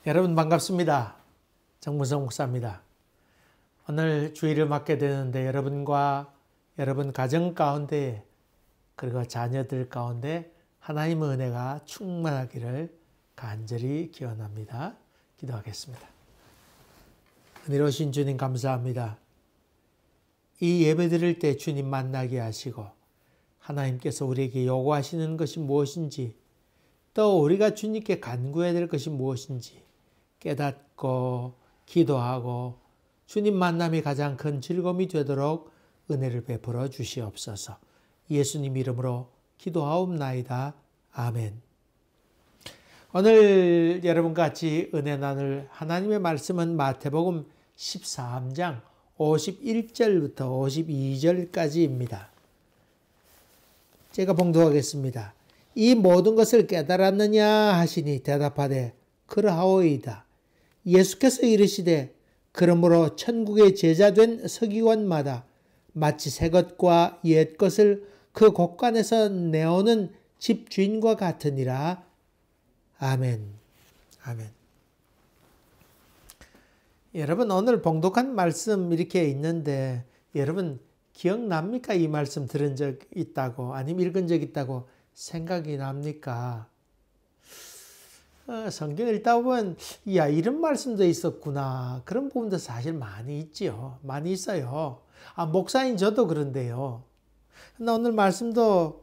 여러분 반갑습니다. 정문성 목사입니다. 오늘 주일을 맡게 되는데 여러분과 여러분 가정 가운데 그리고 자녀들 가운데 하나님의 은혜가 충만하기를 간절히 기원합니다. 기도하겠습니다. 은혜로우신 주님 감사합니다. 이 예배 드릴 때 주님 만나게 하시고 하나님께서 우리에게 요구하시는 것이 무엇인지 또 우리가 주님께 간구해야 될 것이 무엇인지 깨닫고 기도하고 주님 만남이 가장 큰 즐거움이 되도록 은혜를 베풀어 주시옵소서. 예수님 이름으로 기도하옵나이다. 아멘. 오늘 여러분과 같이 은혜 나눌 하나님의 말씀은 마태복음 13장 51절부터 52절까지입니다. 제가 봉독하겠습니다. 이 모든 것을 깨달았느냐 하시니 대답하되 그러하오이다. 예수께서 이르시되 그러므로 천국의 제자된 서기관마다 마치 새 것과 옛 것을 그 곳간에서 내오는 집주인과 같으니라. 아멘. 아멘. 여러분 오늘 봉독한 말씀 이렇게 있는데 여러분 기억납니까? 이 말씀 들은 적 있다고 아니면 읽은 적 있다고 생각이 납니까? 성경 읽다 보면 야 이런 말씀도 있었구나 그런 부분도 사실 많이 있지요. 많이 있어요. 목사인 저도 그런데요. 나 오늘 말씀도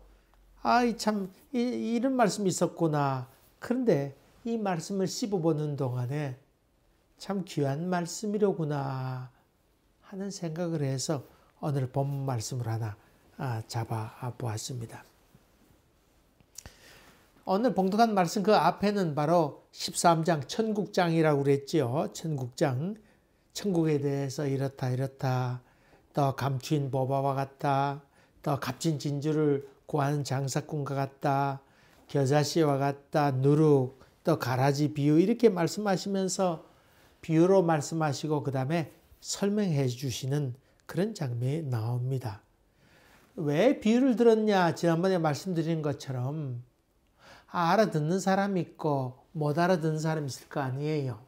참 이런 말씀이 있었구나. 그런데 이 말씀을 씹어보는 동안에 참 귀한 말씀이로구나 하는 생각을 해서 오늘 본 말씀을 하나 잡아보았습니다. 오늘 봉독한 말씀 그 앞에는 바로 13장 천국장이라고 그랬지요. 천국장. 천국에 대해서 이렇다 또 감추인 보화와 같다. 또 값진 진주를 구하는 장사꾼과 같다. 겨자씨와 같다. 누룩 또 가라지 비유 이렇게 말씀하시면서 비유로 말씀하시고 그 다음에 설명해 주시는 그런 장면이 나옵니다. 왜 비유를 들었냐? 지난번에 말씀드린 것처럼 알아듣는 사람이 있고 못 알아듣는 사람이 있을 거 아니에요.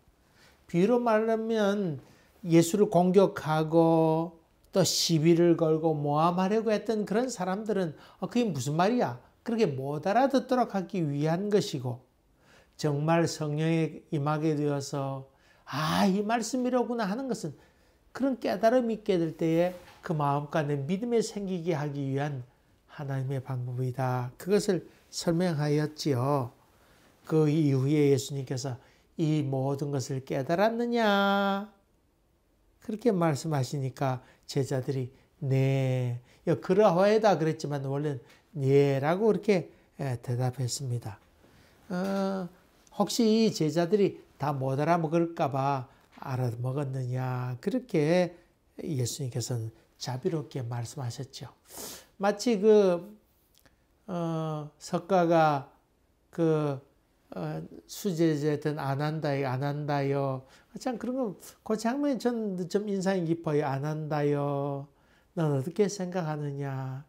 비유로 말하면 예수를 공격하고 또 시비를 걸고 모함하려고 했던 그런 사람들은 그게 무슨 말이야? 그렇게 못 알아듣도록 하기 위한 것이고 정말 성령에 임하게 되어서 이 말씀이로구나 하는 것은 그런 깨달음이 있게 될 때에 그 마음간에 믿음이 생기게 하기 위한 하나님의 방법이다. 그것을 설명하였지요. 그 이후에 예수님께서 이 모든 것을 깨달았느냐? 그렇게 말씀하시니까 제자들이 네, 그러하오이다 그랬지만 원래는 네라고 그렇게 대답했습니다. 혹시 이 제자들이 다 못 알아먹을까 봐 알아먹었느냐? 그렇게 예수님께서는 자비롭게 말씀하셨죠. 마치 석가가 수제자든 안 한다요. 참 그런 거, 그 장면이 전 좀 인상이 깊어요. 안 한다요. 넌 어떻게 생각하느냐.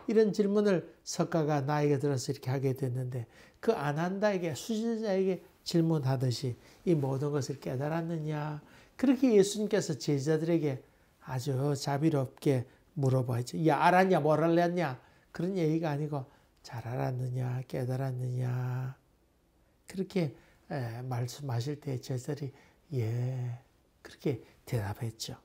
이런 질문을 석가가 나에게 들어서 이렇게 하게 됐는데 그 안 한다에게 수제자에게 질문하듯이 이 모든 것을 깨달았느냐. 그렇게 예수님께서 제자들에게 아주 자비롭게 물어봐야죠. 야, 알았냐, 뭘 알았냐? 그런 얘기가 아니고 잘 알았느냐, 깨달았느냐. 그렇게 말씀하실 때 제자들이 예, 그렇게 대답했죠.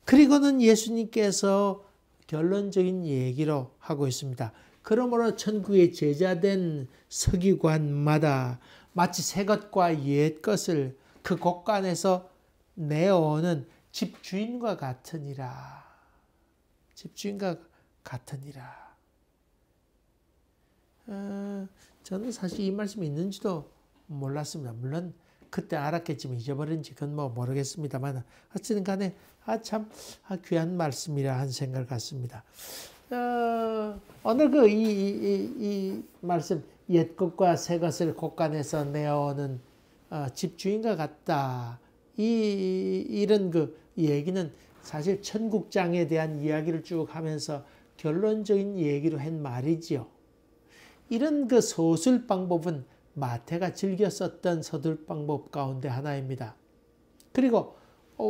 그리고는 예수님께서 결론적인 얘기로 하고 있습니다. 그러므로 천국의 제자된 서기관마다 마치 새 것과 옛 것을 그 곳간에서 내어오는 집주인과 같으니라. 집주인과 같으니라. 저는 사실 이 말씀이 있는지도 몰랐습니다. 물론 그때 알았겠지만 잊어버린지 그건 모르겠습니다만 어쨌든 간에 참 귀한 말씀이라 한 생각을 갖습니다. 오늘 이 말씀 옛 것과 새 것을 곳간에서 내어오는 집주인과 같다. 이런 얘기는 사실 천국장에 대한 이야기를 쭉 하면서 결론적인 얘기로 한 말이지요. 이런 서술 방법은 마태가 즐겨 썼던 서술 방법 가운데 하나입니다. 그리고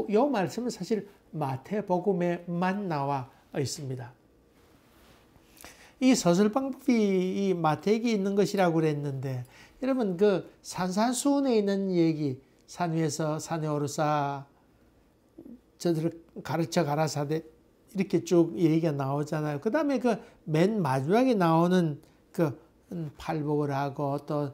이 말씀은 사실 마태복음에만 나와 있습니다. 이 서술 방법이 이 마태에게 있는 것이라고 그랬는데, 여러분 그 산산수훈에 있는 얘기, 산 위에서 산에 오르사 저들을 가르쳐 가라사대 이렇게 쭉 얘기가 나오잖아요. 그 다음에 그 맨 마지막에 나오는 그 팔복을 하고 또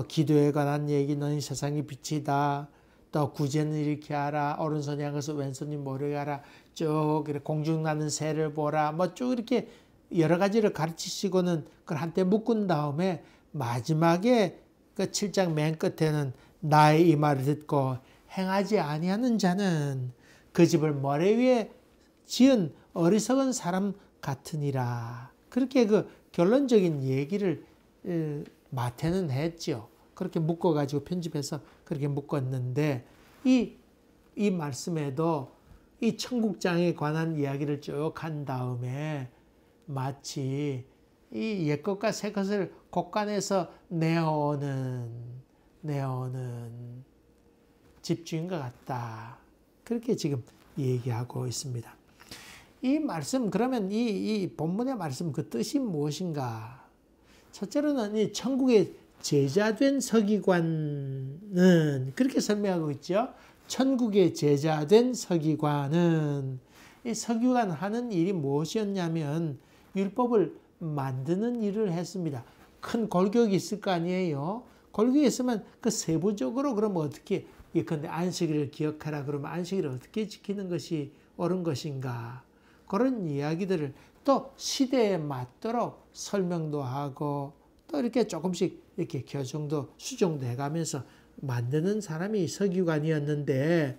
기도에 관한 얘기, 너희 세상의 빛이다. 또 구제는 이렇게 하라. 오른손이 향해서 왼손이 모르게 하라. 쭉 이렇게 공중나는 새를 보라. 뭐 쭉 이렇게 여러 가지를 가르치시고는 그걸 한때 묶은 다음에 마지막에 그 7장 맨 끝에는 나의 이 말을 듣고 행하지 아니하는 자는 그 집을 모래 위에 지은 어리석은 사람 같으니라. 그렇게 그 결론적인 얘기를 마태는 했죠. 그렇게 묶어가지고 편집해서 그렇게 묶었는데, 이 말씀에도 이 천국장에 관한 이야기를 쭉 한 다음에 마치 이 옛것과 새것을 곳간에서 내어오는 집주인과 같다. 그렇게 지금 얘기하고 있습니다. 이 말씀, 그러면 이 본문의 말씀 그 뜻이 무엇인가? 첫째로는 이 천국의 제자된 서기관은 그렇게 설명하고 있죠. 천국의 제자된 서기관은, 이 서기관 하는 일이 무엇이었냐면 율법을 만드는 일을 했습니다. 큰 골격이 있을 거 아니에요. 골격이 있으면 그 세부적으로 그러면 어떻게, 예컨대 안식일을 기억하라 그러면 안식일을 어떻게 지키는 것이 옳은 것인가, 그런 이야기들을 또 시대에 맞도록 설명도 하고 또 이렇게 조금씩 이렇게 교정도 수정도 해가면서 만드는 사람이 서기관이었는데,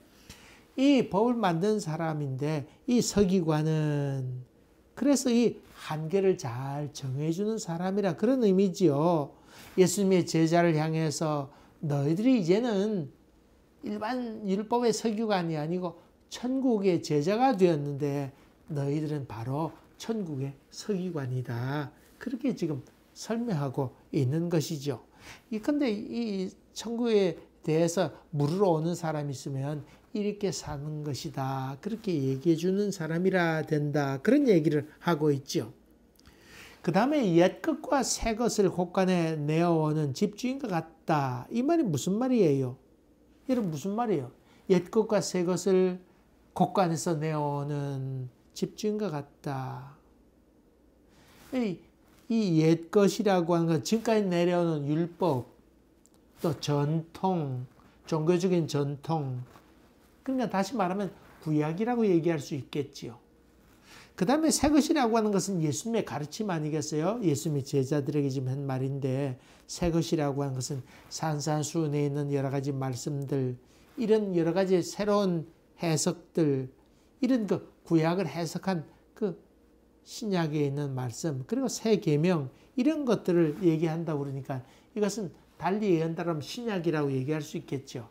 이 법을 만든 사람인데 이 서기관은 그래서 이 한계를 잘 정해주는 사람이라 그런 의미지요. 예수님의 제자를 향해서 너희들이 이제는 일반 율법의 서기관이 아니고 천국의 제자가 되었는데 너희들은 바로 천국의 서기관이다. 그렇게 지금 설명하고 있는 것이죠. 근데 이 천국에 대해서 물으러 오는 사람이 있으면 이렇게 사는 것이다. 그렇게 얘기해 주는 사람이라 된다. 그런 얘기를 하고 있죠. 그 다음에 옛것과 새것을 곳간에 내어오는 집주인과 같다. 이 말이 무슨 말이에요? 여러분 무슨 말이에요? 옛것과 새것을 곳간에서 내어오는 집주인과 같다. 이 옛것이라고 하는 건 지금까지 내려오는 율법, 또 전통, 종교적인 전통, 그러니까 다시 말하면 구약이라고 얘기할 수 있겠지요. 그 다음에 새것이라고 하는 것은 예수님의 가르침 아니겠어요? 예수님의 제자들에게 지금 한 말인데, 새것이라고 하는 것은 산산수훈에 있는 여러 가지 말씀들, 이런 여러 가지 새로운 해석들, 이런 그 구약을 해석한 그 신약에 있는 말씀, 그리고 새 계명, 이런 것들을 얘기한다고 그러니까 이것은 달리 얘기한다면 신약이라고 얘기할 수 있겠죠.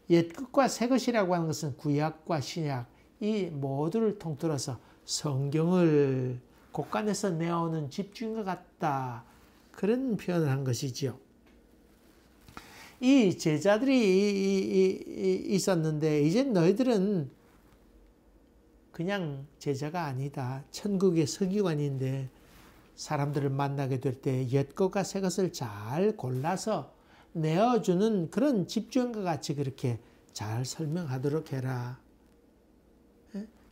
옛것과 새것이라고 하는 것은 구약과 신약, 이 모두를 통틀어서 성경을 곳간에서 내어오는 집주인과 같다. 그런 표현을 한 것이지요. 이 제자들이 있었는데 이제 너희들은 그냥 제자가 아니다. 천국의 서기관인데 사람들을 만나게 될 때 옛것과 새것을 잘 골라서 내어주는 그런 집주인과 같이 그렇게 잘 설명하도록 해라.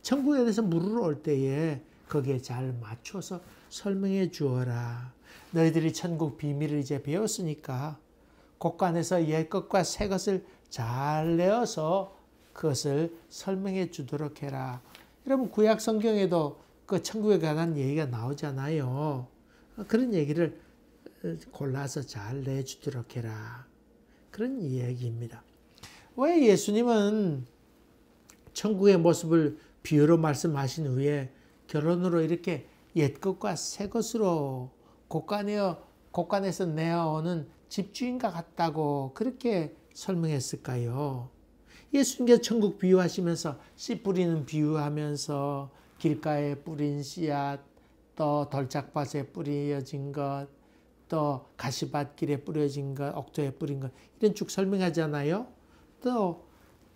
천국에 대해서 물으러 올 때에 거기에 잘 맞춰서 설명해 주어라. 너희들이 천국 비밀을 이제 배웠으니까 곳간에서 옛것과 새것을 잘 내어서 그것을 설명해 주도록 해라. 여러분 구약 성경에도 그 천국에 관한 얘기가 나오잖아요. 그런 얘기를 골라서 잘 내주도록 해라. 그런 이야기입니다. 왜 예수님은 천국의 모습을 비유로 말씀하신 후에 결론으로 이렇게 옛것과 새것으로 곳간에서 내어오는 집주인과 같다고 그렇게 설명했을까요? 예수님께서 천국 비유하시면서 씨 뿌리는 비유하면서 길가에 뿌린 씨앗, 또 돌짝밭에 뿌려진 것, 또 가시밭길에 뿌려진 것, 옥토에 뿌린 것 이런 쭉 설명하잖아요. 또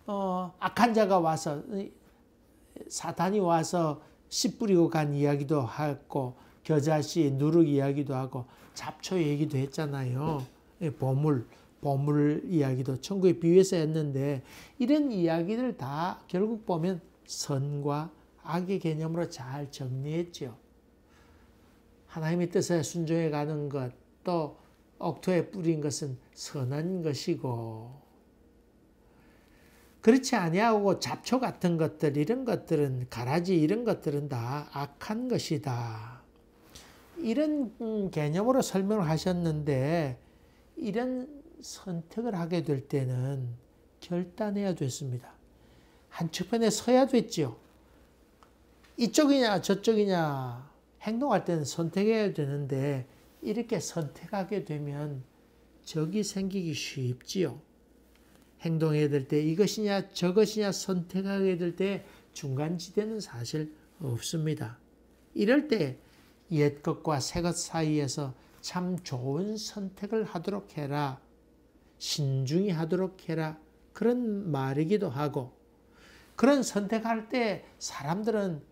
악한 자가 와서 사탄이 와서 씨 뿌리고 간 이야기도 하고 겨자씨 누룩 이야기도 하고 잡초 얘기도 했잖아요. 보물 이야기도 천국에 비유해서 했는데 이런 이야기들 다 결국 보면 선과 악의 개념으로 잘 정리했죠. 하나님의 뜻에 순종해 가는 것, 또 옥토에 뿌린 것은 선한 것이고 그렇지 아니하고 잡초 같은 것들 이런 것들은 가라지 이런 것들은 다 악한 것이다. 이런 개념으로 설명을 하셨는데 이런 선택을 하게 될 때는 결단해야 됐습니다. 한쪽편에 서야 됐죠. 이쪽이냐 저쪽이냐 행동할 때는 선택해야 되는데 이렇게 선택하게 되면 적이 생기기 쉽지요. 행동해야 될 때 이것이냐 저것이냐 선택하게 될 때 중간지대는 사실 없습니다. 이럴 때 옛것과 새것 사이에서 참 좋은 선택을 하도록 해라. 신중히 하도록 해라. 그런 말이기도 하고 그런 선택할 때 사람들은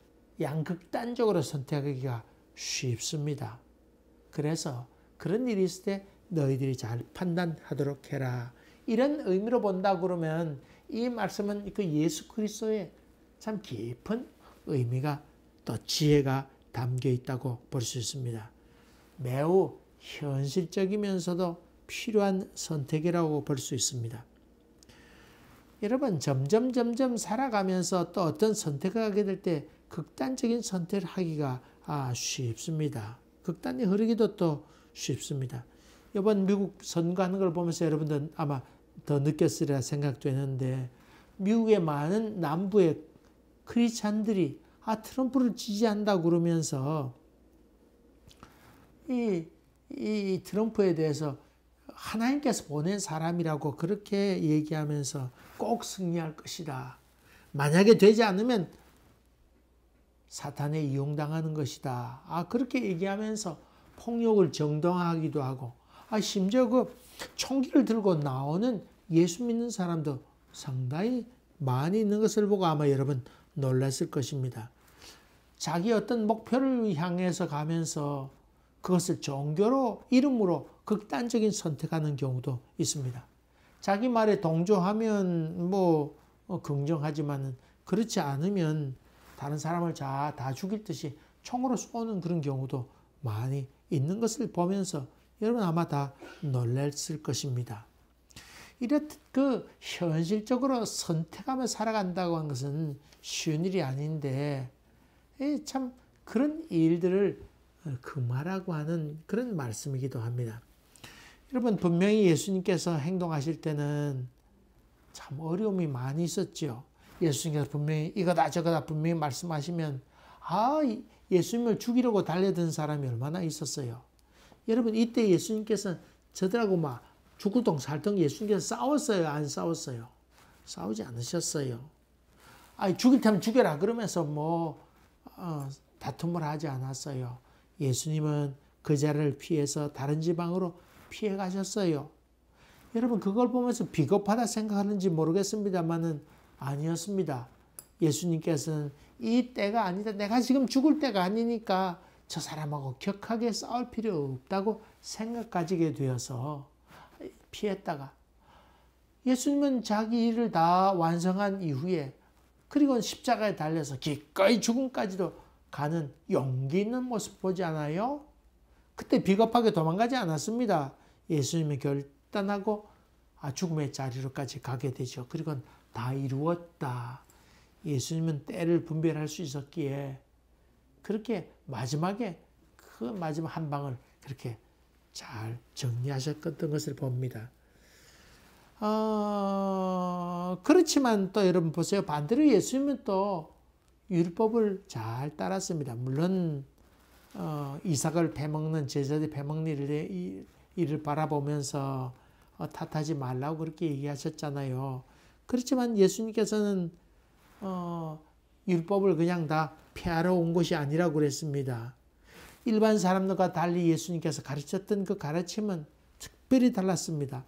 양극단적으로 선택하기가 쉽습니다. 그래서 그런 일이 있을 때 너희들이 잘 판단하도록 해라. 이런 의미로 본다 그러면 이 말씀은 그 예수 그리스도의 참 깊은 의미가 또 지혜가 담겨 있다고 볼 수 있습니다. 매우 현실적이면서도 필요한 선택이라고 볼 수 있습니다. 여러분 점점 살아가면서 또 어떤 선택을 하게 될 때 극단적인 선택을 하기가 쉽습니다. 극단이 흐르기도 또 쉽습니다. 이번 미국 선거하는 걸 보면서 여러분들 아마 더 느꼈으리라 생각되는데 미국의 많은 남부의 크리스찬들이 트럼프를 지지한다고 그러면서 이 트럼프에 대해서 하나님께서 보낸 사람이라고 그렇게 얘기하면서 꼭 승리할 것이다. 만약에 되지 않으면 사탄에 이용당하는 것이다. 그렇게 얘기하면서 폭력을 정당화하기도 하고 심지어 그 총기를 들고 나오는 예수 믿는 사람도 상당히 많이 있는 것을 보고 아마 여러분 놀랐을 것입니다. 자기 어떤 목표를 향해서 가면서 그것을 종교로 이름으로 극단적인 선택하는 경우도 있습니다. 자기 말에 동조하면 긍정하지만 그렇지 않으면 다른 사람을 다 죽일 듯이 총으로 쏘는 그런 경우도 많이 있는 것을 보면서 여러분 아마 다 놀랐을 것입니다. 이렇듯 현실적으로 선택하며 살아간다고 하는 것은 쉬운 일이 아닌데 참 그런 일들을 금하라고 하는 그런 말씀이기도 합니다. 여러분 분명히 예수님께서 행동하실 때는 참 어려움이 많이 있었죠. 예수님께서 분명히 이거다 저거다 분명히 말씀하시면 예수님을 죽이려고 달려든 사람이 얼마나 있었어요. 여러분 이때 예수님께서 저들하고 죽을동 살동 예수님께서 싸웠어요? 안 싸웠어요? 싸우지 않으셨어요. 죽일 테면 죽여라 그러면서 다툼을 하지 않았어요. 예수님은 그 자리를 피해서 다른 지방으로 피해 가셨어요. 여러분 그걸 보면서 비겁하다 생각하는지 모르겠습니다만은 아니었습니다. 예수님께서는 이 때가 아니다. 내가 지금 죽을 때가 아니니까 저 사람하고 격하게 싸울 필요 없다고 생각 가지게 되어서 피했다가 예수님은 자기 일을 다 완성한 이후에 그리고 십자가에 달려서 기꺼이 죽음까지도 가는 용기 있는 모습 보지 않아요? 그때 비겁하게 도망가지 않았습니다. 예수님이 결단하고 죽음의 자리로까지 가게 되죠. 그리고 다 이루었다. 예수님은 때를 분별할 수 있었기에 그렇게 마지막에 그 마지막 한 방을 그렇게 잘 정리하셨던 것을 봅니다. 그렇지만 또 여러분 보세요. 반대로 예수님은 또 율법을 잘 따랐습니다. 물론 이삭을 패먹는 제자들이 패먹는 일을 바라보면서 탓하지 말라고 그렇게 얘기하셨잖아요. 그렇지만 예수님께서는 율법을 그냥 다 폐하러 온 것이 아니라고 그랬습니다. 일반 사람들과 달리 예수님께서 가르쳤던 그 가르침은 특별히 달랐습니다.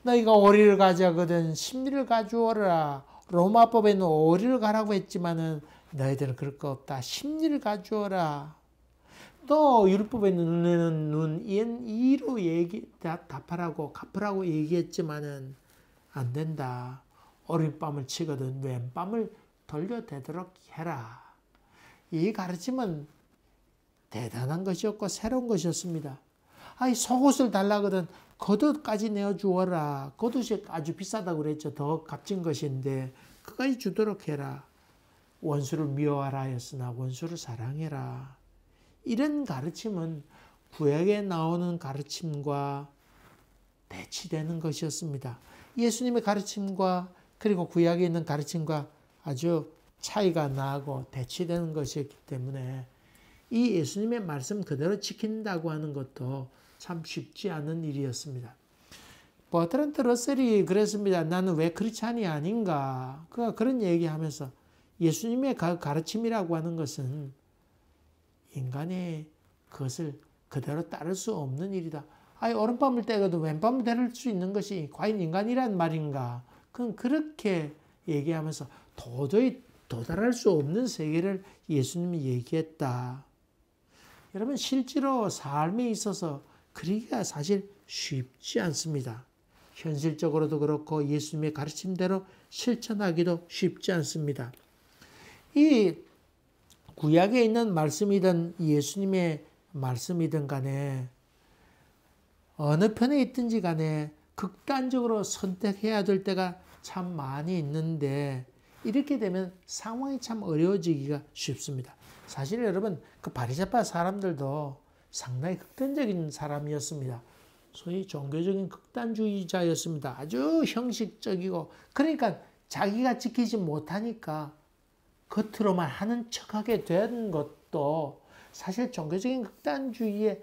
너희가 오리를 가져거든 십리를 가져오라. 로마법에는 오리를 가라고 했지만은 너희들은 그럴 거 없다. 십리를 가져오라. 또 율법에는 눈, 이로 답하라고 갚으라고 얘기했지만은 안 된다. 오른밤을 치거든 왼밤을 돌려대도록 해라. 이 가르침은 대단한 것이었고 새로운 것이었습니다. 아이 속옷을 달라거든 겉옷까지 내어주어라. 겉옷이 아주 비싸다고 그랬죠. 더 값진 것인데 그까지 주도록 해라. 원수를 미워하라 하였으나 원수를 사랑해라. 이런 가르침은 구약에 나오는 가르침과 대치되는 것이었습니다. 예수님의 가르침과 그리고 구약에 있는 가르침과 아주 차이가 나고 대치되는 것이었기 때문에 이 예수님의 말씀 그대로 지킨다고 하는 것도 참 쉽지 않은 일이었습니다. 버트란트 러셀이 그랬습니다. 나는 왜 크리스찬이 아닌가? 그가 그런 얘기하면서 예수님의 가르침이라고 하는 것은 인간의 그것을 그대로 따를 수 없는 일이다. 아니 오른밤을 떼고도 왼밤을 때릴 수 있는 것이 과연 인간이란 말인가? 그건 그렇게 얘기하면서 도저히 도달할 수 없는 세계를 예수님이 얘기했다. 여러분 실제로 삶에 있어서 그러기가 사실 쉽지 않습니다. 현실적으로도 그렇고 예수님의 가르침대로 실천하기도 쉽지 않습니다. 이 구약에 있는 말씀이든 예수님의 말씀이든 간에 어느 편에 있든지 간에 극단적으로 선택해야 될 때가 참 많이 있는데 이렇게 되면 상황이 참 어려워지기가 쉽습니다. 사실 여러분 그 바리새파 사람들도 상당히 극단적인 사람이었습니다. 소위 종교적인 극단주의자였습니다. 아주 형식적이고 그러니까 자기가 지키지 못하니까 겉으로만 하는 척하게 된 것도 사실 종교적인 극단주의에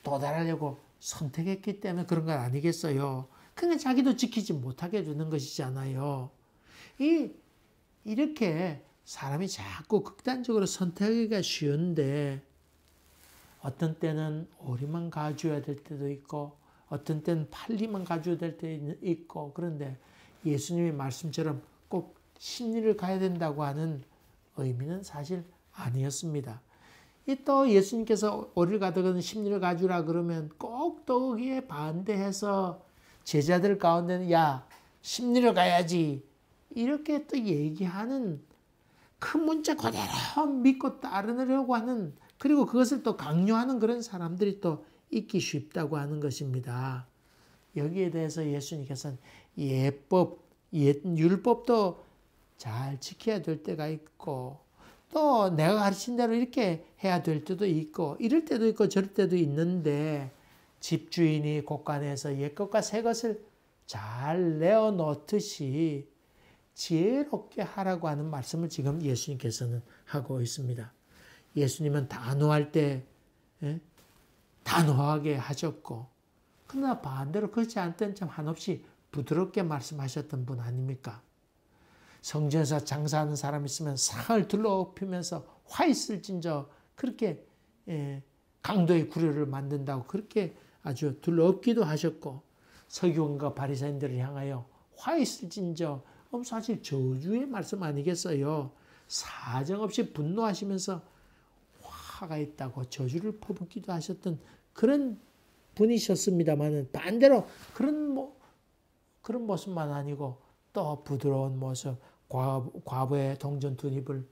도달하려고 선택했기 때문에 그런 건 아니겠어요. 그러니까 자기도 지키지 못하게 되는 것이잖아요. 이렇게 사람이 자꾸 극단적으로 선택하기가 쉬운데 어떤 때는 오리만 가져야 될 때도 있고 어떤 때는 팔리만 가져야 될 때도 있고 그런데 예수님의 말씀처럼 꼭 십리를 가야 된다고 하는 의미는 사실 아니었습니다. 또 예수님께서 오리를 가져가든 십리를 가주라 그러면 꼭 또 거기에 반대해서 제자들 가운데는 야 십리를 가야지 이렇게 또 얘기하는 그 문자 그대로 믿고 따르려고 하는 그리고 그것을 또 강요하는 그런 사람들이 또 있기 쉽다고 하는 것입니다. 여기에 대해서 예수님께서는 율법도 잘 지켜야 될 때가 있고 또 내가 가르친 대로 이렇게 해야 될 때도 있고 이럴 때도 있고 저럴 때도 있는데 집주인이 곳간에서 옛것과 새것을 잘 내어놓듯이 지혜롭게 하라고 하는 말씀을 지금 예수님께서는 하고 있습니다. 예수님은 단호할 때 단호하게 하셨고 그러나 반대로 그렇지 않던 참 한없이 부드럽게 말씀하셨던 분 아닙니까? 성전에서 장사하는 사람 있으면 상을 둘러엎으면서 화 있을진저 그렇게 강도의 구려를 만든다고 그렇게 아주 둘러엎기도 하셨고 서기관과 바리새인들을 향하여 화 있을진저 사실 저주의 말씀 아니겠어요? 사정없이 분노하시면서 화가 있다고 저주를 퍼붓기도 하셨던 그런 분이셨습니다만 반대로 그런 모습만 아니고 또 부드러운 모습 과부의 동전 두 입을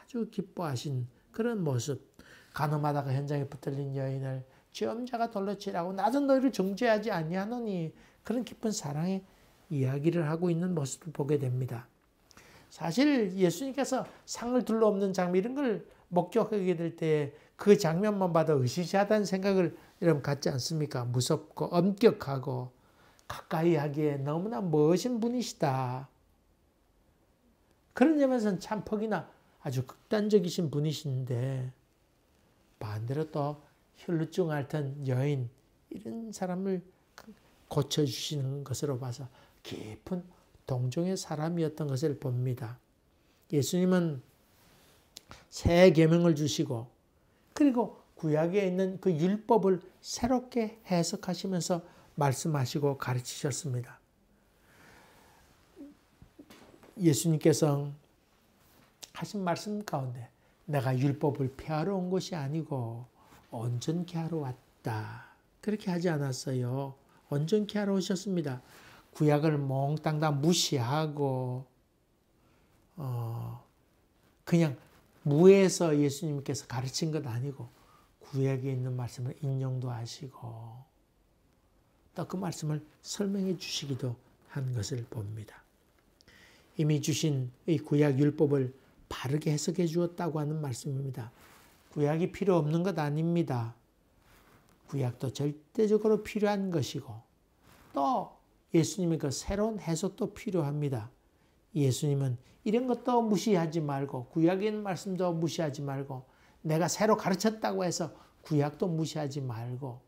아주 기뻐하신 그런 모습 간음하다가 현장에 붙들린 여인을 죄업자가 돌로 치라고 나도 너희를 정죄하지 아니하노니 그런 깊은 사랑의 이야기를 하고 있는 모습을 보게 됩니다. 사실 예수님께서 상을 둘러엎는 장면 이런 걸 목격하게 될 때 그 장면만 봐도 으시시하다는 생각을 여러분 갖지 않습니까? 무섭고 엄격하고 가까이 하기에 너무나 멋진 분이시다. 그런 점에서는 참 퍽이나 아주 극단적이신 분이신데 반대로 또 혈루증 앓던 여인 이런 사람을 고쳐주시는 것으로 봐서 깊은 동정의 사람이었던 것을 봅니다. 예수님은 새 계명을 주시고 그리고 구약에 있는 그 율법을 새롭게 해석하시면서 말씀하시고 가르치셨습니다. 예수님께서 하신 말씀 가운데 내가 율법을 폐하러 온 것이 아니고 온전케 하러 왔다. 그렇게 하지 않았어요. 온전케 하러 오셨습니다. 구약을 몽땅 다 무시하고 그냥 무에서 예수님께서 가르친 것 아니고 구약에 있는 말씀을 인용도 하시고 또 그 말씀을 설명해 주시기도 한 것을 봅니다. 이미 주신 이 구약 율법을 바르게 해석해 주었다고 하는 말씀입니다. 구약이 필요 없는 것 아닙니다. 구약도 절대적으로 필요한 것이고 또 예수님의 그 새로운 해석도 필요합니다. 예수님은 이런 것도 무시하지 말고 구약에 있는 말씀도 무시하지 말고 내가 새로 가르쳤다고 해서 구약도 무시하지 말고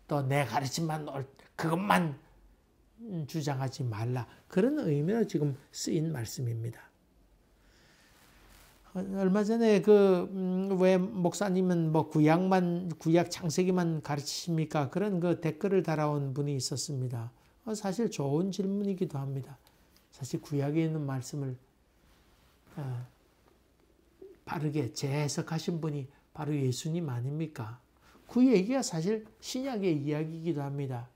또 내 가르침만 그것만 주장하지 말라. 그런 의미로 지금 쓰인 말씀입니다. 얼마 전에 왜 목사님은 뭐 구약 창세기만 가르치십니까? 그런 그 댓글을 달아온 분이 있었습니다. 사실 좋은 질문이기도 합니다. 사실 구약에 있는 말씀을 바르게 재해석하신 분이 바로 예수님 아닙니까? 그 얘기가 사실 신약의 이야기이기도 합니다.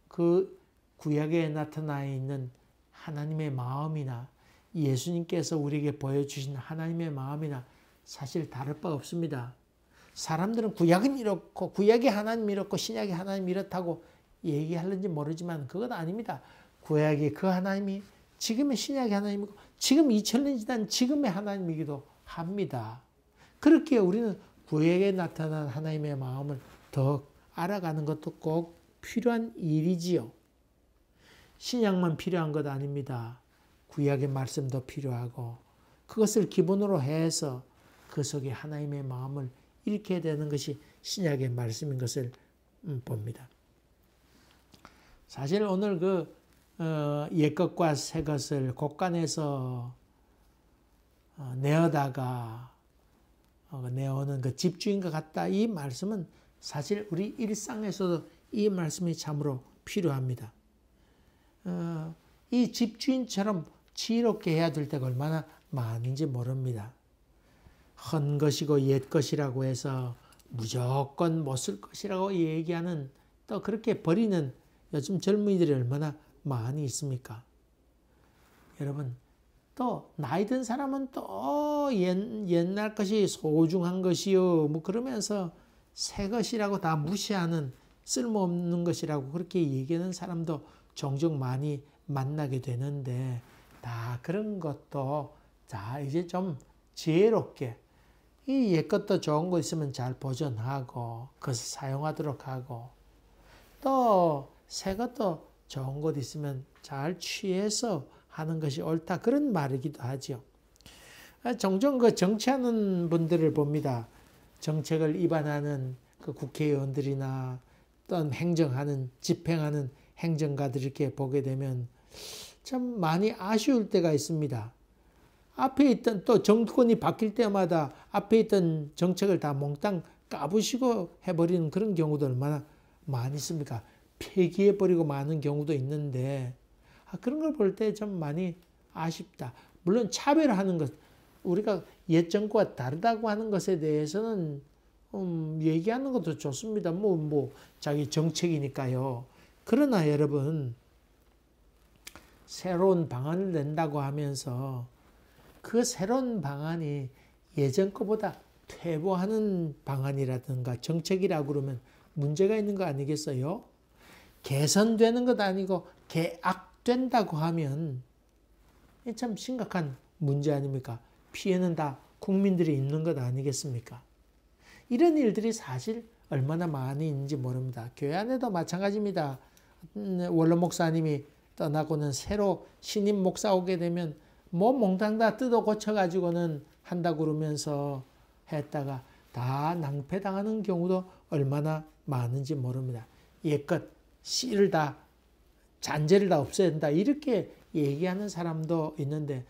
그 구약에 나타나 있는 하나님의 마음이나 예수님께서 우리에게 보여주신 하나님의 마음이나 사실 다를 바 없습니다. 사람들은 구약은 이렇고 구약의 하나님이 이렇고 신약의 하나님이 이렇다고 얘기하는지 모르지만 그건 아닙니다. 구약의 그 하나님이 지금의 신약의 하나님이고 지금 2000년 지난 지금의 하나님이기도 합니다. 그렇게 우리는 구약에 나타난 하나님의 마음을 더 알아가는 것도 꼭 필요한 일이지요. 신약만 필요한 것 아닙니다. 구약의 말씀도 필요하고 그것을 기본으로 해서 그 속에 하나님의 마음을 읽게 되는 것이 신약의 말씀인 것을 봅니다. 사실 오늘 옛것과 새것을 곳간에서 내어다가 내어오는 그 집주인과 같다. 이 말씀은 사실 우리 일상에서도 이 말씀이 참으로 필요합니다. 이 집주인처럼 지혜롭게 해야 될 때가 얼마나 많은지 모릅니다. 헌 것이고 옛 것이라고 해서 무조건 못 쓸 것이라고 얘기하는 또 그렇게 버리는 요즘 젊은이들이 얼마나 많이 있습니까? 여러분 또 나이 든 사람은 또 옛날 것이 소중한 것이요 뭐 그러면서 새 것이라고 다 무시하는 쓸모없는 것이라고 그렇게 얘기하는 사람도 종종 많이 만나게 되는데 다 그런 것도 자 이제 좀 지혜롭게 이 옛것도 좋은 거 있으면 잘 보존하고 그것을 사용하도록 하고 또 새 것도 좋은 것 있으면 잘 취해서 하는 것이 옳다. 그런 말이기도 하죠. 종종 그 정치하는 분들을 봅니다. 정책을 위반하는 그 국회의원들이나 또는 행정하는, 집행하는 행정가들 이렇게 보게 되면 참 많이 아쉬울 때가 있습니다. 앞에 있던 또 정권이 바뀔 때마다 앞에 있던 정책을 다 몽땅 까부시고 해버리는 그런 경우도 얼마나 많이 있습니까? 폐기해버리고 많은 경우도 있는데 그런 걸 볼 때 좀 많이 아쉽다. 물론 차별하는 것, 우리가 옛 정권과 다르다고 하는 것에 대해서는 얘기하는 것도 좋습니다. 자기 정책이니까요. 그러나 여러분 새로운 방안을 낸다고 하면서 그 새로운 방안이 예전 것보다 퇴보하는 방안이라든가 정책이라고 그러면 문제가 있는 거 아니겠어요? 개선되는 것 아니고 개악된다고 하면 참 심각한 문제 아닙니까? 피해는 다 국민들이 있는 것 아니겠습니까? 이런 일들이 사실 얼마나 많이 있는지 모릅니다. 교회 안에도 마찬가지입니다. 원로 목사님이 떠나고는 새로 신임 목사 오게 되면 몽땅 다 뜯어 고쳐가지고는 한다고 그러면서 했다가 다 낭패당하는 경우도 얼마나 많은지 모릅니다. 옛것 씨를 다 잔재를 다 없애야 된다 이렇게 얘기하는 사람도 있는데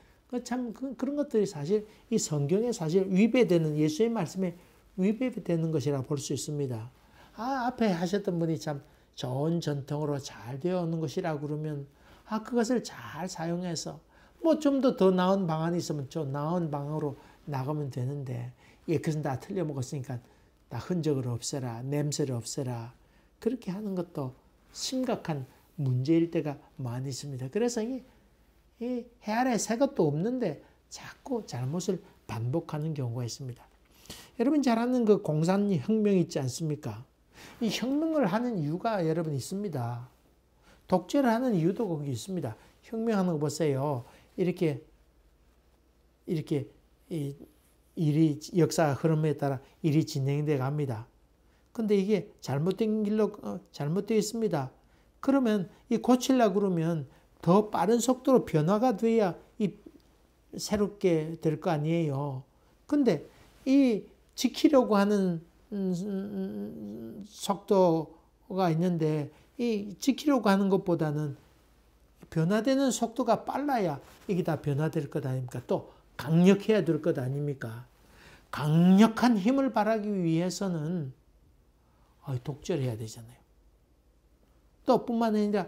그런 것들이 사실 이 성경에 사실 위배되는 예수의 말씀에 위배되는 것이라 볼 수 있습니다. 앞에 하셨던 분이 참 좋은 전통으로 잘 되어 오는 것이라 그러면 그것을 잘 사용해서 뭐 좀 더 나은 방안이 있으면 좀 나은 방향으로 나가면 되는데 그것은 다 틀려먹었으니까 다 흔적을 없애라, 냄새를 없애라, 그렇게 하는 것도 심각한 문제일 때가 많이 있습니다. 그래서 이 해 아래 새 것도 없는데 자꾸 잘못을 반복하는 경우가 있습니다. 여러분 잘 아는 그 공산혁명 있지 않습니까? 이 혁명을 하는 이유가 여러분 있습니다. 독재를 하는 이유도 거기 있습니다. 혁명하는 거 보세요. 이렇게 일이 역사 흐름에 따라 일이 진행돼 갑니다. 근데 이게 잘못된 길로 잘못되어 있습니다. 그러면 이 고치려고 그러면 더 빠른 속도로 변화가 돼야 새롭게 될 거 아니에요. 근데 이 지키려고 하는 속도가 있는데 이 지키려고 하는 것보다는 변화되는 속도가 빨라야 이게 다 변화될 것 아닙니까? 또 강력해야 될 것 아닙니까? 강력한 힘을 발하기 위해서는 독재를 해야 되잖아요. 또 뿐만 아니라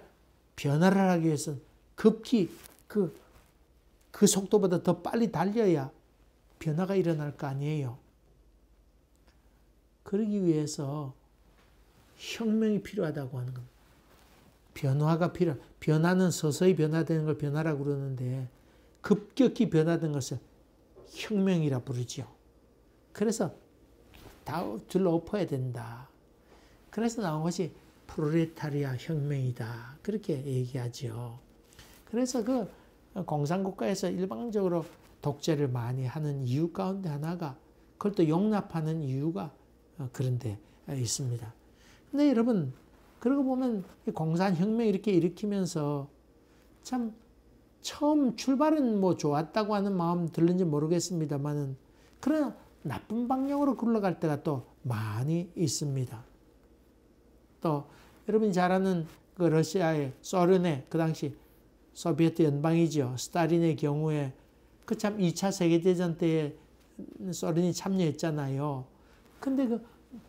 변화를 하기 위해서는 급히 그 속도보다 더 빨리 달려야 변화가 일어날 거 아니에요. 그러기 위해서 혁명이 필요하다고 하는 겁니다. 변화는 서서히 변화되는 걸 변화라고 그러는데 급격히 변화된 것을 혁명이라 부르지요. 그래서 다 둘러엎어야 된다. 그래서 나온 것이 프롤레타리아 혁명이다. 그렇게 얘기하죠. 그래서 그 공산국가에서 일방적으로 독재를 많이 하는 이유 가운데 하나가 그걸 또 용납하는 이유가 그런 데 있습니다. 근데 여러분, 그러고 보면 공산혁명 이렇게 일으키면서 참 처음 출발은 뭐 좋았다고 하는 마음 들는지 모르겠습니다만은 그러나 나쁜 방향으로 굴러갈 때가 또 많이 있습니다. 또 여러분이 잘 아는 그 러시아의 소련의 그 당시 소비에트 연방이죠. 스탈린의 경우에 그 참 2차 세계대전 때에 소련이 참여했잖아요. 근데 그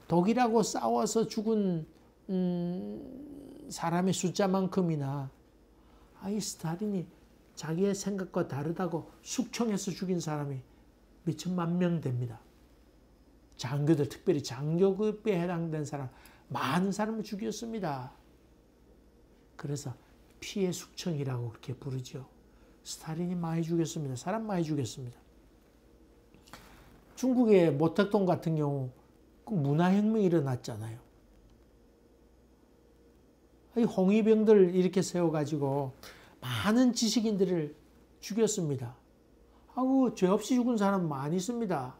독일하고 싸워서 죽은 사람의 숫자만큼이나 이 스탈린이 자기의 생각과 다르다고 숙청해서 죽인 사람이 몇천만 명 됩니다. 장교들, 특별히 장교급에 해당된 사람, 많은 사람을 죽였습니다. 그래서 피해 숙청이라고 그렇게 부르죠. 스탈린이 많이 죽였습니다. 사람 많이 죽였습니다. 중국의 모택동 같은 경우 그 문화혁명이 일어났잖아요. 이 홍위병들 이렇게 세워가지고 많은 지식인들을 죽였습니다. 죄 없이 죽은 사람 많이 있습니다.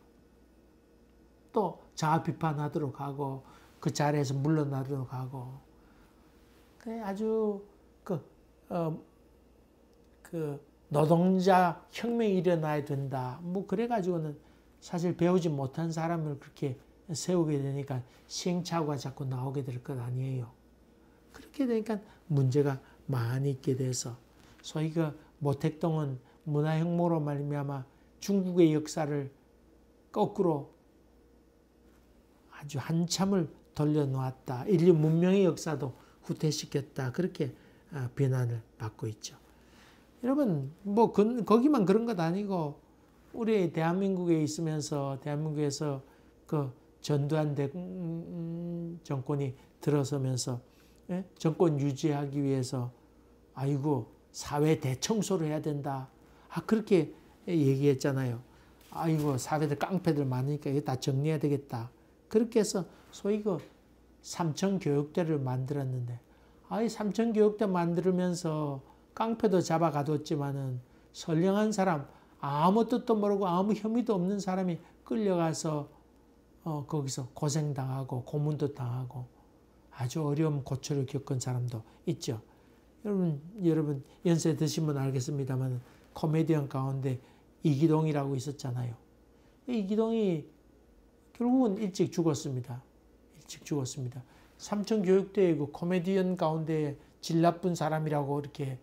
또 자아 비판하도록 하고 그 자리에서 물러나도록 하고 아주 노동자 혁명이 일어나야 된다. 뭐 그래가지고는 사실 배우지 못한 사람을 그렇게 세우게 되니까 시행착오가 자꾸 나오게 될 것 아니에요. 그렇게 되니까 문제가 많이 있게 돼서 소위 그 모택동은 문화혁명으로 말미암아 중국의 역사를 거꾸로 아주 한참을 돌려놓았다. 인류 문명의 역사도 후퇴시켰다. 그렇게 비난을 받고 있죠. 여러분 뭐 거기만 그런 것 아니고 우리 대한민국에 있으면서 대한민국에서 그 전두환 정권이 들어서면서 정권 유지하기 위해서 사회 대청소를 해야 된다. 그렇게 얘기했잖아요. 사회들 깡패들 많으니까 이거 다 정리해야 되겠다. 그렇게 해서 소위 그 삼천교육대를 만들었는데 삼천교육대 만들면서 깡패도 잡아가뒀지만은 선량한 사람, 아무 뜻도 모르고 아무 혐의도 없는 사람이 끌려가서 거기서 고생당하고 고문도 당하고 아주 어려운 고초를 겪은 사람도 있죠. 여러분 연세 드시면 알겠습니다만 코미디언 가운데 이기동이라고 있었잖아요. 이기동이 결국은 일찍 죽었습니다. 삼천교육대의 그 코미디언 가운데 질 나쁜 사람이라고 이렇게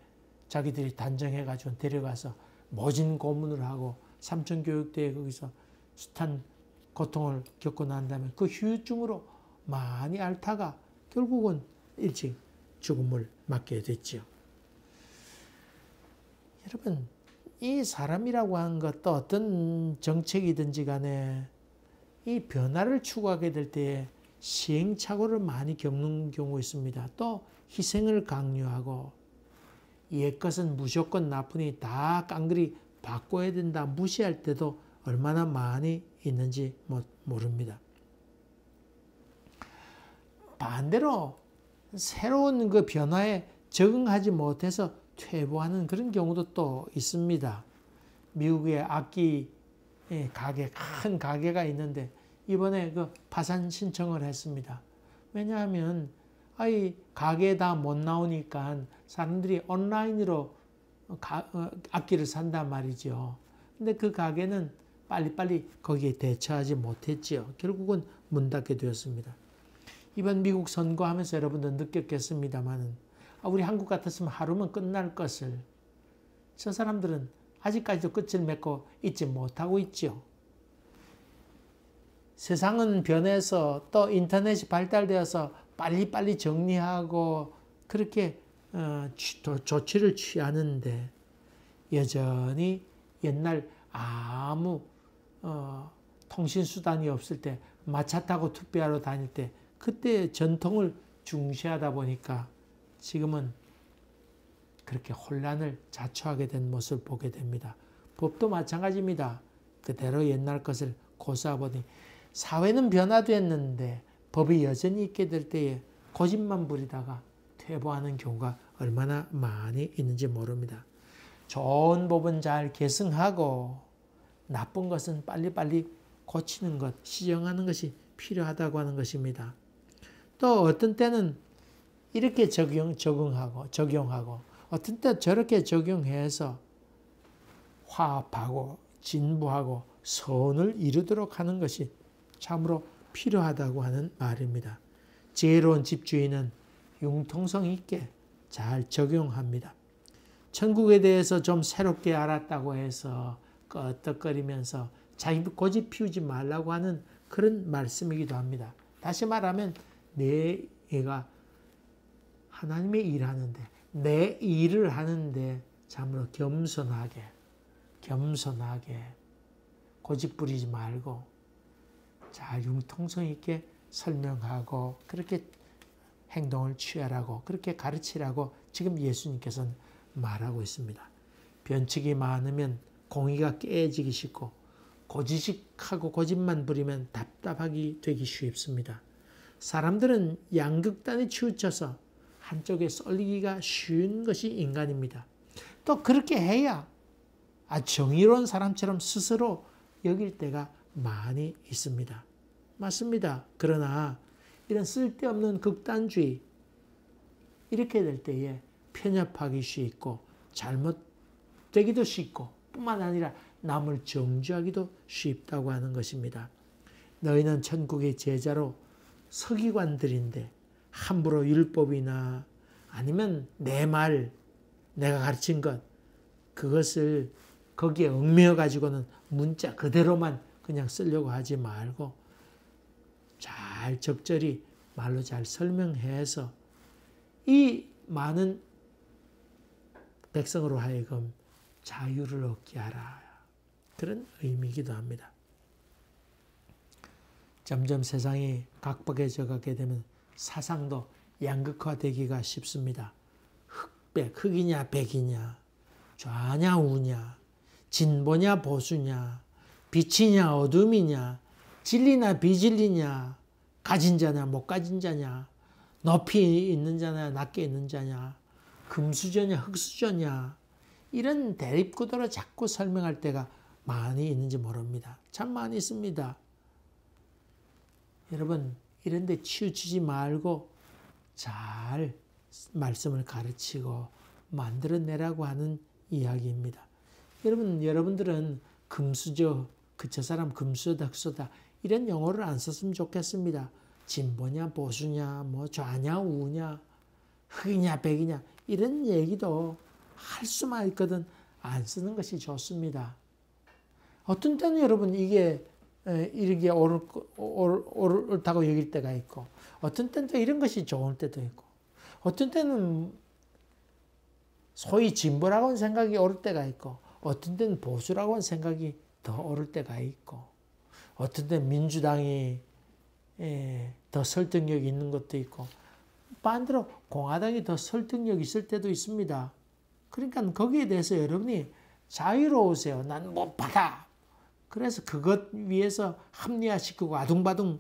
자기들이 단정해가지고 데려가서 모진 고문을 하고 삼천교육대에 거기서 숱한 고통을 겪고 난 다음에 그 후유증으로 많이 앓다가 결국은 일찍 죽음을 맞게 됐죠. 여러분, 이 사람이라고 하는 것도 어떤 정책이든지 간에 이 변화를 추구하게 될 때에 시행착오를 많이 겪는 경우가 있습니다. 또 희생을 강요하고 옛것은 무조건 나쁘니 다 깡그리 바꿔야 된다 무시할 때도 얼마나 많이 있는지 모릅니다. 반대로 새로운 그 변화에 적응하지 못해서 퇴보하는 그런 경우도 또 있습니다. 미국의 악기 가게, 큰 가게가 있는데 이번에 그 파산 신청을 했습니다. 왜냐하면 가게에 다 못 나오니까 사람들이 온라인으로 악기를 산단 말이죠. 근데 그 가게는 빨리빨리 거기에 대처하지 못했지요. 결국은 문 닫게 되었습니다. 이번 미국 선거하면서 여러분들 느꼈겠습니다만 우리 한국 같았으면 하루면 끝날 것을 저 사람들은 아직까지도 끝을 맺고 있지 못하고 있죠. 세상은 변해서 또 인터넷이 발달되어서 빨리빨리 정리하고 그렇게 조치를 취하는데 여전히 옛날 아무 통신수단이 없을 때 마차 타고 투표하러 다닐 때 그때 전통을 중시하다 보니까 지금은 그렇게 혼란을 자초하게 된 모습을 보게 됩니다. 법도 마찬가지입니다. 그대로 옛날 것을 고수하보니 사회는 변화됐는데 법이 여전히 있게 될 때에 고집만 부리다가 퇴보하는 경우가 얼마나 많이 있는지 모릅니다. 좋은 법은 잘 계승하고 나쁜 것은 빨리빨리 고치는 것, 시정하는 것이 필요하다고 하는 것입니다. 또 어떤 때는 이렇게 적용하고 어떤 때 저렇게 적용해서 화합하고 진부하고 선을 이루도록 하는 것이 참으로 필요하다고 하는 말입니다. 지혜로운 집주인은 융통성 있게 잘 적용합니다. 천국에 대해서 좀 새롭게 알았다고 해서 끄떡거리면서 자기 고집 피우지 말라고 하는 그런 말씀이기도 합니다. 다시 말하면 내가 하나님의 일하는데 내 일을 하는데 참으로 겸손하게 고집 부리지 말고 잘 융통성 있게 설명하고 그렇게 행동을 취하라고 그렇게 가르치라고 지금 예수님께서는 말하고 있습니다. 변칙이 많으면 공의가 깨지기 쉽고 고지식하고 고집만 부리면 답답하게 되기 쉽습니다. 사람들은 양극단에 치우쳐서 한쪽에 쏠리기가 쉬운 것이 인간입니다. 또 그렇게 해야 정의로운 사람처럼 스스로 여길 때가 많이 있습니다. 맞습니다. 그러나 이런 쓸데없는 극단주의 이렇게 될 때에 편협하기 쉽고 잘못되기도 쉽고 뿐만 아니라 남을 정죄하기도 쉽다고 하는 것입니다. 너희는 천국의 제자로 서기관들인데 함부로 율법이나 아니면 내 말, 내가 가르친 것 그것을 거기에 얽매여 가지고는 문자 그대로만 그냥 쓰려고 하지 말고 잘 적절히 말로 잘 설명해서 이 많은 백성으로 하여금 자유를 얻게 하라. 그런 의미이기도 합니다. 점점 세상이 각박해져 가게 되면 사상도 양극화되기가 쉽습니다. 흑백, 흑이냐 백이냐, 좌냐 우냐, 진보냐 보수냐, 빛이냐 어둠이냐, 진리나 비진리냐, 가진 자냐 못 가진 자냐, 높이 있는 자냐 낮게 있는 자냐, 금수저냐 흑수저냐 이런 대립구도로 자꾸 설명할 때가 많이 있는지 모릅니다. 참 많이 있습니다. 여러분 이런 데 치우치지 말고 잘 말씀을 가르치고 만들어내라고 하는 이야기입니다. 여러분들은 금수저, 저 사람 금수저다 흑수저다 이런 용어를 안 썼으면 좋겠습니다. 진보냐 보수냐 뭐 좌냐 우냐 흑이냐 백이냐 이런 얘기도 할 수만 있거든 안 쓰는 것이 좋습니다. 어떤 때는 여러분 이게 이런 게 옳다고 여길 때가 있고, 어떤 때는 또 이런 것이 좋을 때도 있고, 어떤 때는 소위 진보라고는 생각이 옳을 때가 있고, 어떤 때는 보수라고는 생각이 더 옳을 때가 있고, 어떤 때는 민주당이 더 설득력이 있는 것도 있고, 반대로 공화당이 더 설득력이 있을 때도 있습니다. 그러니까 거기에 대해서 여러분이 자유로우세요. 난 못 받아. 그래서 그것 위해서 합리화시키고 아둥바둥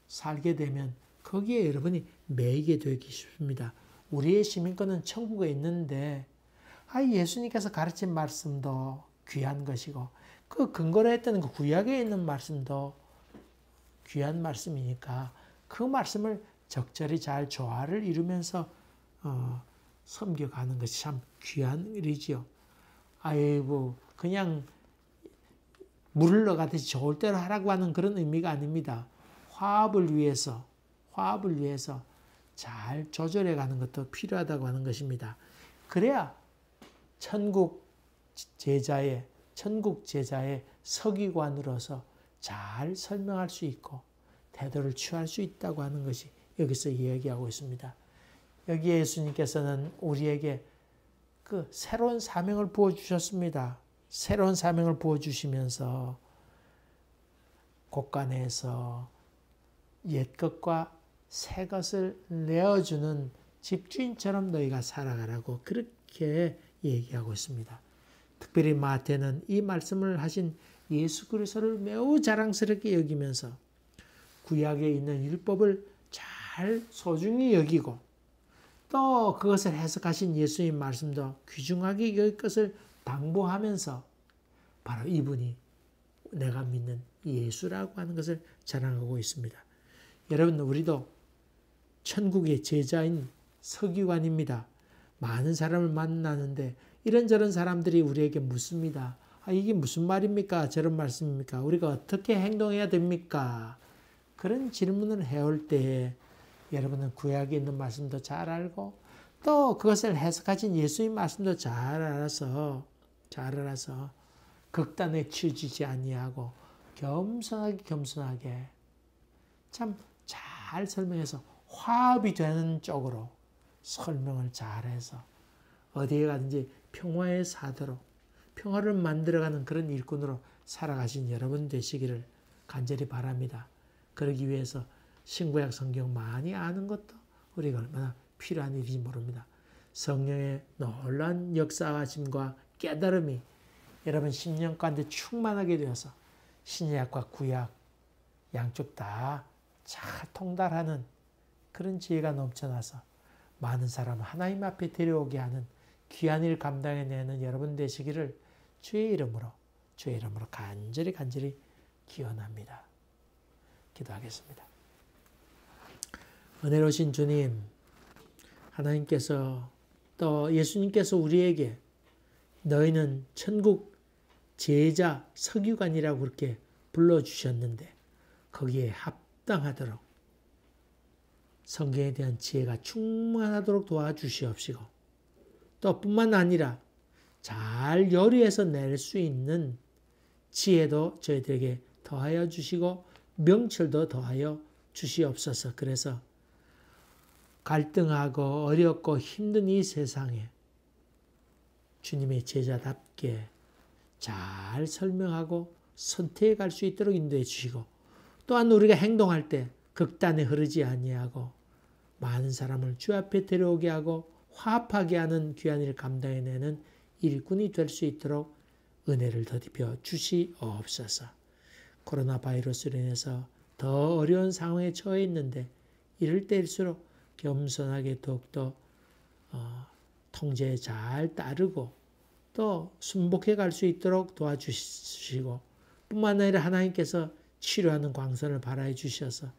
살게 되면 거기에 여러분이 매이게 되기 쉽습니다. 우리의 시민권은 천국에 있는데 예수님께서 가르친 말씀도 귀한 것이고 그 근거로 했던 그 구약에 있는 말씀도 귀한 말씀이니까 그 말씀을 적절히 잘 조화를 이루면서 섬겨가는 것이 참 귀한 일이지요. 아이고 그냥 물 흘러가듯이 좋을 대로 하라고 하는 그런 의미가 아닙니다. 화합을 위해서 잘 조절해 가는 것도 필요하다고 하는 것입니다. 그래야 천국 제자의 서기관으로서 잘 설명할 수 있고 태도를 취할 수 있다고 하는 것이 여기서 이야기하고 있습니다. 여기에 예수님께서는 우리에게 그 새로운 사명을 부어주셨습니다. 새로운 사명을 부어주시면서 곳간에서 옛것과 새것을 내어주는 집주인처럼 너희가 살아가라고 그렇게 얘기하고 있습니다. 특별히 마태는 이 말씀을 하신 예수 그리스도를 매우 자랑스럽게 여기면서 구약에 있는 율법을 잘 소중히 여기고 또 그것을 해석하신 예수님 말씀도 귀중하게 여길 것을 당부하면서 바로 이분이 내가 믿는 예수라고 하는 것을 자랑하고 있습니다. 여러분 우리도 천국의 제자인 서기관입니다. 많은 사람을 만나는데 이런저런 사람들이 우리에게 묻습니다. 이게 무슨 말입니까? 저런 말씀입니까? 우리가 어떻게 행동해야 됩니까? 그런 질문을 해올 때 여러분은 구약에 있는 말씀도 잘 알고 또 그것을 해석하신 예수님 말씀도 잘 알아서 극단에 치우치지 아니하고 겸손하게 참 잘 설명해서 화합이 되는 쪽으로 설명을 잘해서 어디에 가든지 평화의 사도로 평화를 만들어가는 그런 일꾼으로 살아가신 여러분 되시기를 간절히 바랍니다. 그러기 위해서 신구약 성경 많이 아는 것도 우리가 얼마나 필요한 일인지 모릅니다. 성령의 놀라운 역사하심과 깨달음이 여러분 심령 가운데 충만하게 되어서 신약과 구약 양쪽 다 잘 통달하는 그런 지혜가 넘쳐나서 많은 사람을 하나님 앞에 데려오게 하는 귀한 일 감당해내는 여러분 되시기를 주의 이름으로 간절히 기원합니다. 기도하겠습니다. 은혜로우신 주님, 하나님께서 또 예수님께서 우리에게 너희는 천국 제자 서기관이라고 그렇게 불러주셨는데 거기에 합당하도록 성경에 대한 지혜가 충만하도록 도와주시옵시고 또 뿐만 아니라 잘 요리해서 낼 수 있는 지혜도 저희들에게 더하여 주시고 명철도 더하여 주시옵소서. 그래서 갈등하고 어렵고 힘든 이 세상에 주님의 제자답게 잘 설명하고 선택할 수 있도록 인도해 주시고 또한 우리가 행동할 때 극단에 흐르지 아니하고 많은 사람을 주 앞에 데려오게 하고 화합하게 하는 귀한 일을 감당해내는 일꾼이 될 수 있도록 은혜를 더디펴 주시옵소서. 코로나 바이러스로 인해서 더 어려운 상황에 처해 있는데 이럴 때일수록 겸손하게 더욱더 통제에 잘 따르고 또 순복해 갈 수 있도록 도와주시고 뿐만 아니라 하나님께서 치료하는 광선을 발하여 주셔서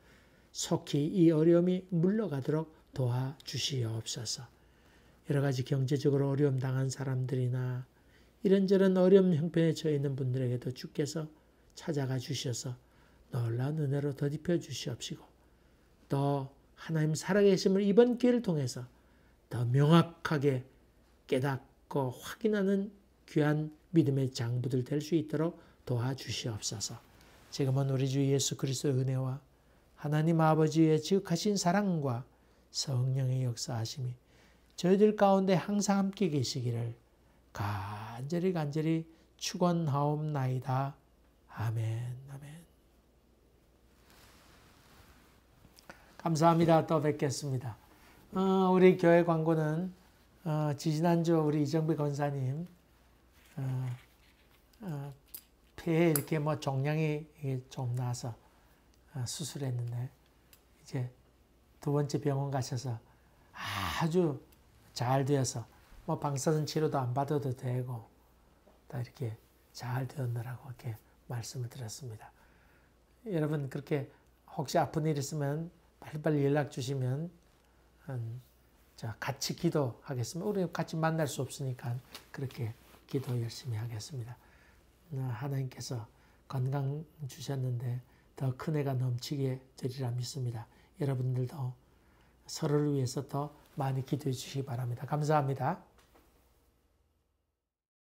속히 이 어려움이 물러가도록 도와주시옵소서. 여러 가지 경제적으로 어려움 당한 사람들이나 이런저런 어려움 형편에 처해 있는 분들에게도 주께서 찾아가 주셔서 놀라운 은혜로 더딥혀 주시옵시고 또 하나님 살아계심을 이번 기회를 통해서 더 명확하게 깨닫고 확인하는 귀한 믿음의 장부들 될 수 있도록 도와주시옵소서. 지금은 우리 주 예수 그리스도의 은혜와 하나님 아버지의 지극하신 사랑과 성령의 역사하심이 저희들 가운데 항상 함께 계시기를 간절히 축원하옵나이다. 아멘. 아멘. 감사합니다. 또 뵙겠습니다. 우리 교회 광고는 지지난주 우리 이정배 권사님 폐에 이렇게 뭐 종양이 좀 나서 수술했는데 이제 두 번째 병원 가셔서 아주 잘 되어서 뭐 방사선 치료도 안 받아도 되고 다 이렇게 잘 되었느라고 이렇게 말씀을 드렸습니다. 여러분 그렇게 혹시 아픈 일 있으면 빨리빨리 연락 주시면 자 같이 기도하겠습니다. 우리 같이 만날 수 없으니까 그렇게 기도 열심히 하겠습니다. 하나님께서 건강 주셨는데 더 큰 애가 넘치게 되리라 믿습니다. 여러분들도 서로를 위해서 더 많이 기도해 주시기 바랍니다. 감사합니다.